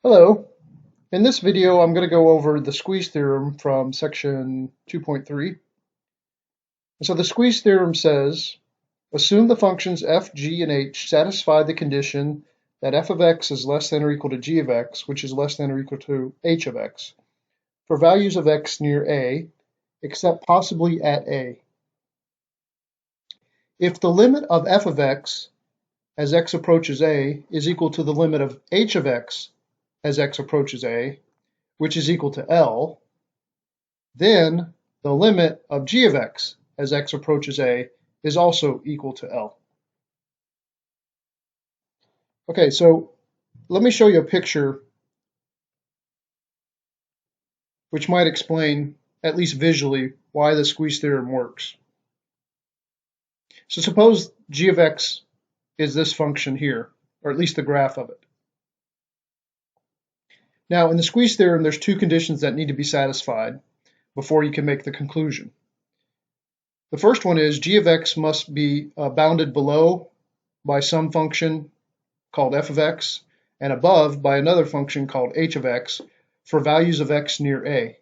Hello. In this video, I'm going to go over the squeeze theorem from section 2.3. So the squeeze theorem says, assume the functions f, g, and h satisfy the condition that f of x is less than or equal to g of x, which is less than or equal to h of x, for values of x near a, except possibly at a. If the limit of f of x as x approaches a is equal to the limit of h of x as x approaches a, which is equal to L, then the limit of g of x as x approaches a is also equal to L. Okay, so let me show you a picture which might explain, at least visually, why the squeeze theorem works. So suppose g of x is this function here, or at least the graph of it. Now, in the squeeze theorem, there's two conditions that need to be satisfied before you can make the conclusion. The first one is g of x must be bounded below by some function called f of x and above by another function called h of x for values of x near a.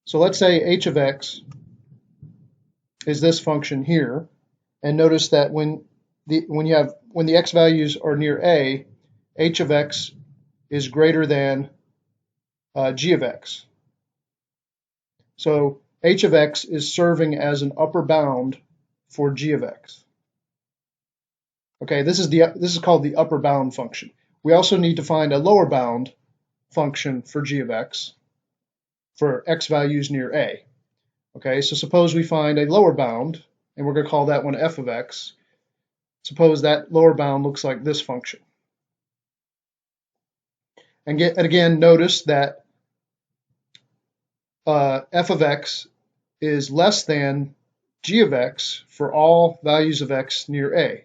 So let's say h of x is this function here, and notice that when the x values are near a, h of x is greater than g of x. So h of x is serving as an upper bound for g of x. Okay, this is called the upper bound function. We also need to find a lower bound function for g of x for x values near a. Okay, so suppose we find a lower bound, and we're going to call that one f of x. Suppose that lower bound looks like this function. And again, notice that f of x is less than g of x for all values of x near a.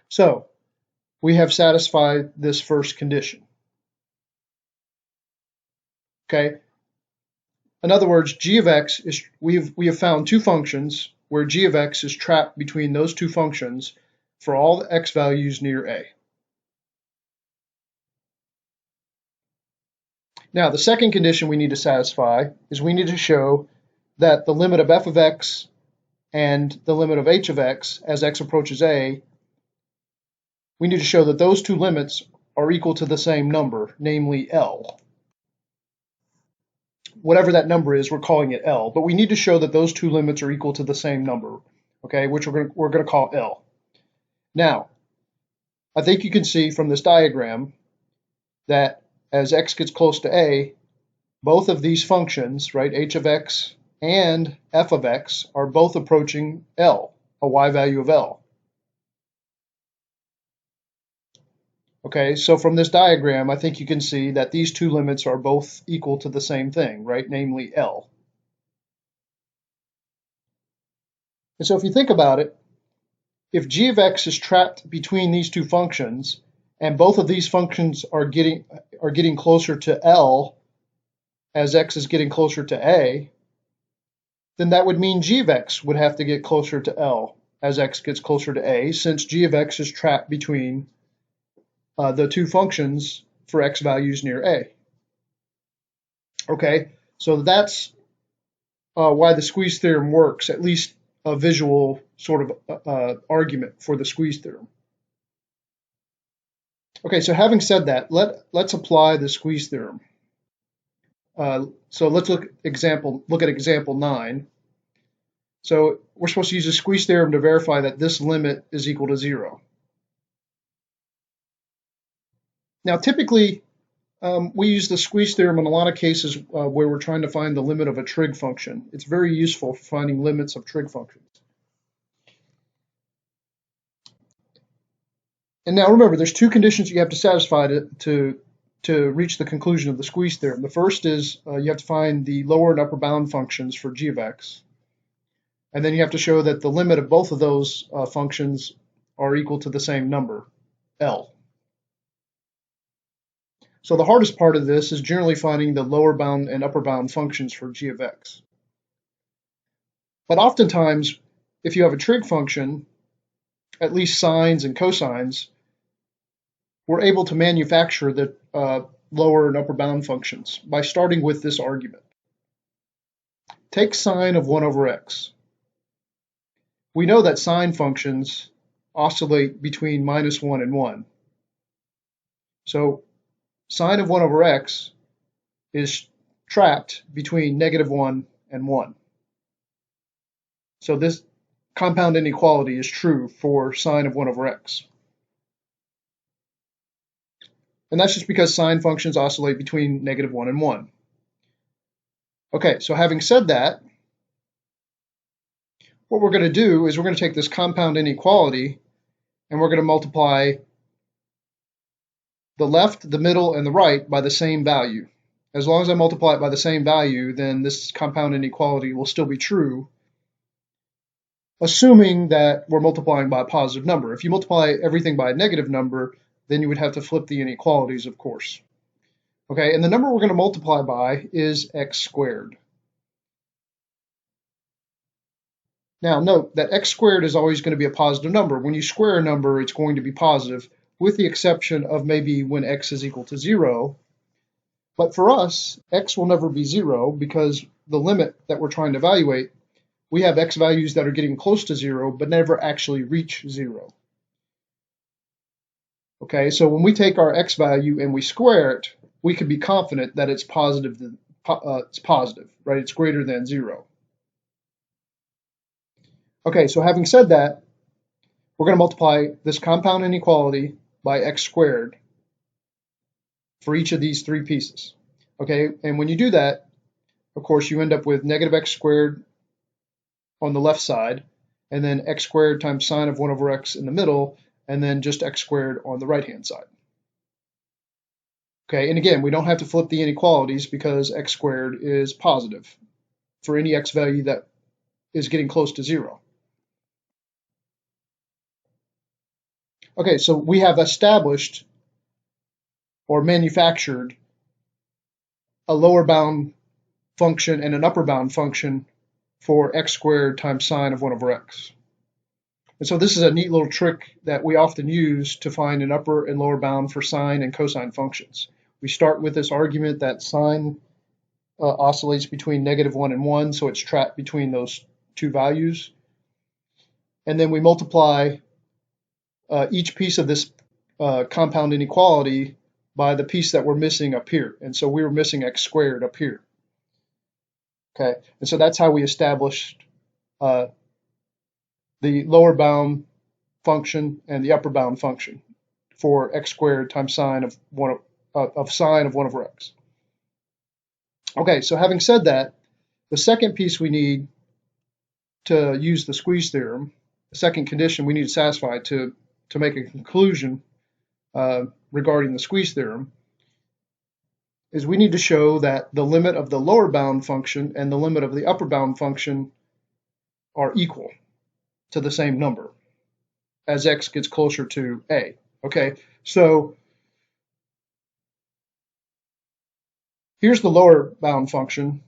So we have satisfied this first condition. Okay. In other words, g of x is we have found two functions where g of x is trapped between those two functions for all the x values near a. Now, the second condition we need to satisfy is we need to show that the limit of f of x and the limit of h of x as x approaches a, we need to show that those two limits are equal to the same number, namely L. Whatever that number is, we're calling it L, but we need to show that those two limits are equal to the same number, okay, which we're going to call L. Now, I think you can see from this diagram that as x gets close to a, both of these functions, right, h of x and f of x, are both approaching L, a y value of L. Okay, so from this diagram, I think you can see that these two limits are both equal to the same thing, right, namely L. And so if you think about it, if g of x is trapped between these two functions, and both of these functions are getting closer to L as x is getting closer to a, then that would mean g of x would have to get closer to L as x gets closer to a, since g of x is trapped between the two functions for x values near a. Okay, so that's why the squeeze theorem works, at least a visual sort of argument for the squeeze theorem. Okay, so having said that, let's apply the squeeze theorem. So let's look at example 9. So we're supposed to use the squeeze theorem to verify that this limit is equal to 0. Now, typically, we use the squeeze theorem in a lot of cases where we're trying to find the limit of a trig function. It's very useful for finding limits of trig functions. And now remember, there's two conditions you have to satisfy to reach the conclusion of the squeeze theorem. The first is you have to find the lower and upper bound functions for g of x. And then you have to show that the limit of both of those functions are equal to the same number, L. So the hardest part of this is generally finding the lower bound and upper bound functions for g of x. But oftentimes, if you have a trig function, at least sines and cosines, we're able to manufacture the lower and upper bound functions by starting with this argument. Take sine of 1 over x. We know that sine functions oscillate between -1 and 1. So sine of 1 over x is trapped between -1 and 1. So this compound inequality is true for sine of 1 over x. And that's just because sine functions oscillate between -1 and 1. Okay, so having said that, what we're going to do is we're going to take this compound inequality and we're going to multiply the left, the middle, and the right by the same value. As long as I multiply it by the same value, then this compound inequality will still be true, assuming that we're multiplying by a positive number. If you multiply everything by a negative number, then you would have to flip the inequalities, of course. Okay, and the number we're going to multiply by is x squared. Now note that x squared is always going to be a positive number. When you square a number, it's going to be positive, with the exception of maybe when x is equal to 0. But for us, x will never be 0 because the limit that we're trying to evaluate, we have x values that are getting close to 0 but never actually reach 0. Okay, so when we take our x value and we square it, we can be confident that it's positive, right? It's greater than 0. Okay, so having said that, we're going to multiply this compound inequality by x squared for each of these three pieces. Okay, and when you do that, of course, you end up with negative x squared on the left side, and then x squared times sine of 1 over x in the middle, and then just x squared on the right-hand side. Okay, and again, we don't have to flip the inequalities because x squared is positive for any x value that is getting close to 0. Okay, so we have established or manufactured a lower bound function and an upper bound function for x squared times sine of 1 over x. And so this is a neat little trick that we often use to find an upper and lower bound for sine and cosine functions. We start with this argument that sine oscillates between -1 and 1, so it's trapped between those two values. And then we multiply each piece of this compound inequality by the piece that we're missing up here. And so we were missing x squared up here. Okay, and so that's how we established the lower bound function and the upper bound function for x squared times sine of sine of 1 over x. Okay, so having said that, the second piece we need to use the squeeze theorem, the second condition we need to satisfy to make a conclusion regarding the squeeze theorem, is we need to show that the limit of the lower bound function and the limit of the upper bound function are equal to the same number as x gets closer to a. Okay, so here's the lower bound function.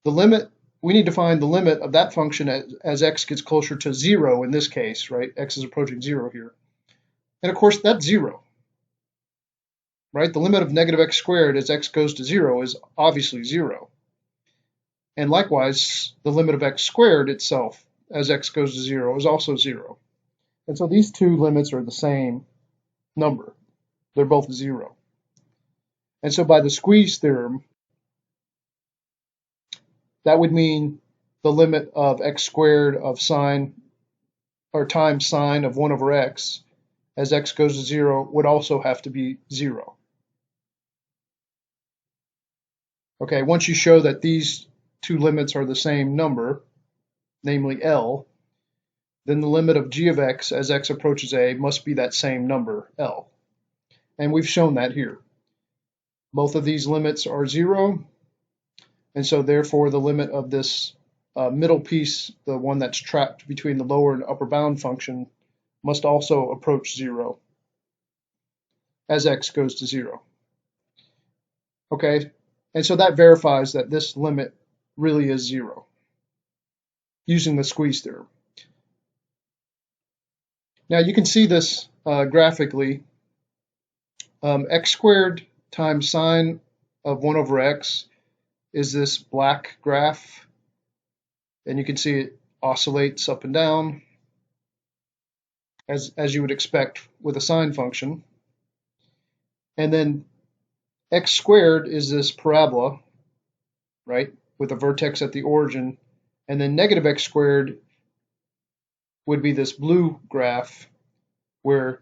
The limit, we need to find the limit of that function as x gets closer to 0 in this case, right? X is approaching 0 here. And of course, that's 0. Right? The limit of negative x squared as x goes to 0 is obviously 0. And likewise, the limit of x squared itself as x goes to 0 is also 0. And so these two limits are the same number. They're both 0. And so by the squeeze theorem, that would mean the limit of x squared of sine or times sine of 1 over x as x goes to 0 would also have to be 0. Okay, once you show that these two limits are the same number, namely L, then the limit of g of x as x approaches a must be that same number, L. And we've shown that here. Both of these limits are 0, and so therefore the limit of this middle piece, the one that's trapped between the lower and upper bound function, must also approach 0 as x goes to 0. Okay, and so that verifies that this limit really is 0 using the squeeze theorem. Now you can see this graphically X squared times sine of 1 over x is this black graph, and you can see it oscillates up and down as you would expect with a sine function. And then x squared is this parabola, right, with a vertex at the origin, and then negative x squared would be this blue graph where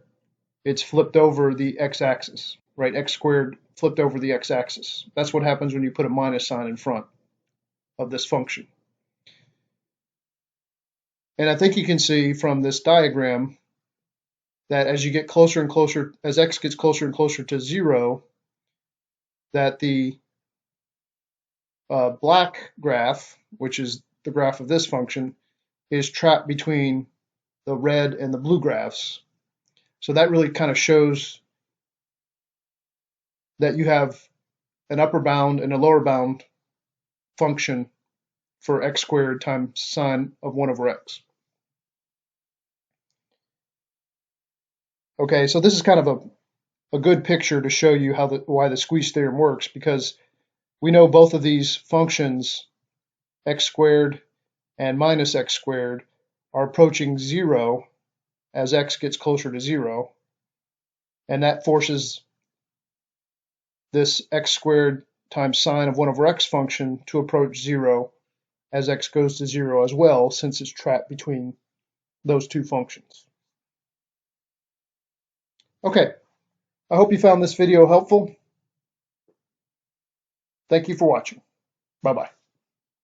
it's flipped over the x-axis, right? X squared flipped over the x-axis. That's what happens when you put a minus sign in front of this function. And I think you can see from this diagram that as you get closer and closer, as x gets closer and closer to 0, that the black graph, which is the graph of this function, is trapped between the red and the blue graphs. So that really kind of shows that you have an upper bound and a lower bound function for x squared times sine of 1 over x. Okay, so this is kind of a good picture to show you how why the squeeze theorem works, because we know both of these functions, x squared and minus x squared, are approaching 0 as x gets closer to 0, and that forces this x squared times sine of 1 over x function to approach 0 as x goes to 0 as well, since it's trapped between those two functions. Okay, I hope you found this video helpful. Thank you for watching. Bye-bye.